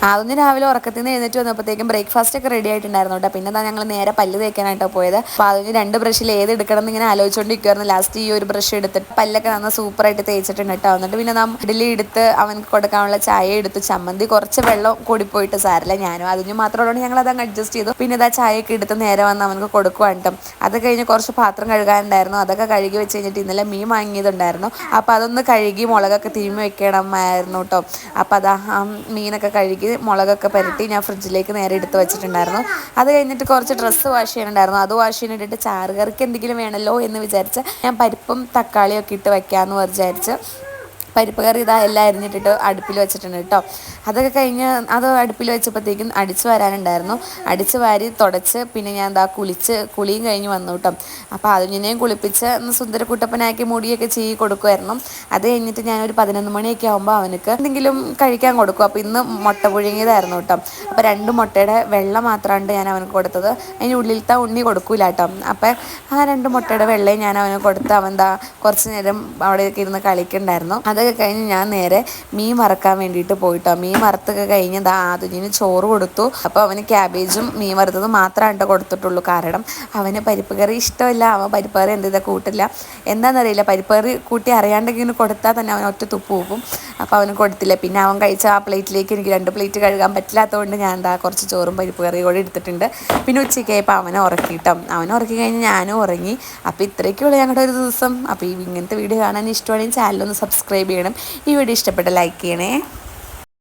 അതൊന്ന് രാവിലെ ഉറക്കത്തിൽ നിന്ന് എഴുന്നേറ്റ് വന്നപ്പോഴത്തേക്കും ബ്രേക്ക്ഫാസ്റ്റ് ഒക്കെ റെഡി ആയിട്ടുണ്ടായിരുന്നു കേട്ടോ. പിന്നെ എന്താ ഞങ്ങൾ നേരെ പല്ല് തേക്കാനായിട്ടോ പോയത്. അപ്പോൾ അതിന് 2 ബ്രഷിൽ ഏത് എടുക്കണം എന്ന് ഇങ്ങനെ ആലോചിച്ചുകൊണ്ടിരിക്കുവായിരുന്നു. ലാസ്റ്റ് ഈ ഒരു ബ്രഷ് എടുത്തിട്ട് പല്ലൊക്കെ നന്ന സൂപ്പറായിട്ട് തേച്ചിട്ടുണ്ട് കേട്ടോ. എന്നിട്ട് പിന്നെ നാം ഇഡലി എടുത്ത് അവനക്ക് കൊടുക്കാനുള്ള ചായ എടുത്തു. ചമ്മന്തി കുറച്ച് വെള്ളം കൂടിപ്പോയിട്ട് സാരില്ല, ഞാനും അതിന് മാത്രമുള്ളതുകൊണ്ട് ഞങ്ങൾ അതങ്ങ് അഡ്ജസ്റ്റ് ചെയ്തു. പിന്നെ ഇതാ ചായയൊക്കെ എടുത്ത് നേരെ വന്ന് അവനക്ക് കൊടുക്കുവാണ് കേട്ടോ. അത് കഴിഞ്ഞ് കുറച്ച് പാത്രം കഴുകാനുണ്ടായിരുന്നു, അതൊക്കെ കഴുകി വെച്ച് കഴിഞ്ഞിട്ട് ഇന്നലെ മീൻ വാങ്ങിയതുണ്ടായിരുന്നു. അപ്പോൾ അതൊന്ന് കഴുകി മുളകൊക്കെ തിരുമ്മി വെക്കണമായിരുന്നു കേട്ടോ. അപ്പോൾ അതാ മീനൊക്കെ കഴുകി മുളകൊക്കെ പുരട്ടി ഞാൻ ഫ്രിഡ്ജിലേക്ക് നേരെ എടുത്ത് വെച്ചിട്ടുണ്ടായിരുന്നു. അത് കഴിഞ്ഞിട്ട് കുറച്ച് ഡ്രസ്സ് വാഷ് ചെയ്യാനുണ്ടായിരുന്നു, അത് വാഷ് ചെയ്യാനിട്ടിട്ട് ചാറ് കറിക്ക് എന്തെങ്കിലും വേണമല്ലോ എന്ന് വിചാരിച്ച് ഞാൻ പരിപ്പും തക്കാളിയും ഒക്കെ ഇട്ട് വയ്ക്കാമെന്ന് വിചാരിച്ച് പരിപ്പ് കറി ഇതാ എല്ലാം അരിഞ്ഞിട്ടിട്ട് അടുപ്പിൽ വെച്ചിട്ടുണ്ട് കേട്ടോ. അതൊക്കെ കഴിഞ്ഞ് അത് അടുപ്പിൽ വെച്ചപ്പോഴത്തേക്കും അടിച്ച് വരാനുണ്ടായിരുന്നു. അടിച്ച് വാരി തുടച്ച് പിന്നെ ഞാൻ എന്താ കുളിയും കഴിഞ്ഞ് വന്നു കേട്ടോ. അപ്പോൾ അതിനെയും കുളിപ്പിച്ച് സുന്ദരക്കുട്ടപ്പനാക്കി മുടിയൊക്കെ ചെയ്യി കൊടുക്കുമായിരുന്നു. അത് കഴിഞ്ഞിട്ട് ഞാനൊരു 11 മണിയൊക്കെ ആകുമ്പോൾ അവനക്ക് എന്തെങ്കിലും കഴിക്കാൻ കൊടുക്കും. അപ്പോൾ ഇന്ന് മുട്ട പുഴുങ്ങിയതായിരുന്നു കേട്ടോ. അപ്പോൾ 2 മുട്ടയുടെ വെള്ള മാത്രമാണ് ഞാൻ അവനക്ക് കൊടുത്തത്, അതിന് ഉള്ളിലത്തെ ഉണ്ണി കൊടുക്കൂല കേട്ടോ. അപ്പോൾ ആ 2 മുട്ടയുടെ വെള്ളയും ഞാൻ അവന് കൊടുത്ത് അവൻ എന്താ കുറച്ച് നേരം അവിടെയൊക്കെ ഇരുന്ന് കളിക്കുന്നുണ്ടായിരുന്നു. അതൊക്കെ കഴിഞ്ഞ് ഞാൻ നേരെ മീൻ വറക്കാൻ വേണ്ടിയിട്ട് പോയിട്ടോ. മീൻ വറുത്തൊക്കെ കഴിഞ്ഞ് ആദ്യം ചോറ് കൊടുത്തു. അപ്പോൾ അവന് ക്യാബേജും മീൻ വറുത്തത് മാത്രമായിട്ട് കൊടുത്തിട്ടുള്ളൂ. കാരണം അവന് പരിപ്പ് കറി ഇഷ്ടമില്ല, അവൻ പരിപ്പ് കറി എന്ത് കൂട്ടില്ല, എന്താണെന്നറിയില്ല. പരിപ്പ് കറി കൂട്ടി അറിയാണ്ടെങ്കിലും കൊടുത്താൽ തന്നെ അവൻ ഒറ്റ തുപ്പ് പോകും. അപ്പോൾ അവന് കൊടുത്തില്ല. പിന്നെ അവൻ കഴിച്ച ആ പ്ലേറ്റിലേക്ക് എനിക്ക് 2 പ്ലേറ്റ് കഴുകാൻ പറ്റില്ലാത്തതുകൊണ്ട് ഞാൻ കുറച്ച് ചോറും പരിപ്പ് കറിയും കൂടി എടുത്തിട്ടുണ്ട്. പിന്നെ ഉച്ചയ്ക്കായപ്പോൾ അവനെ ഉറക്കിയിട്ടോ. അവനെ ഉറക്കി കഴിഞ്ഞ് ഞാനും ഉറങ്ങി. അപ്പോൾ ഇത്രയൊക്കെയുള്ള ഞങ്ങളുടെ ഒരു ദിവസം. അപ്പോൾ ഇങ്ങനത്തെ വീഡിയോ കാണാൻ ഇഷ്ടമാണെങ്കിൽ ചാനലൊന്ന് സബ്സ്ക്രൈബ് ചെയ്യണം. ഈ വീഡിയോ ഇഷ്ടപ്പെട്ട ലൈക്ക് ചെയ്യണേ.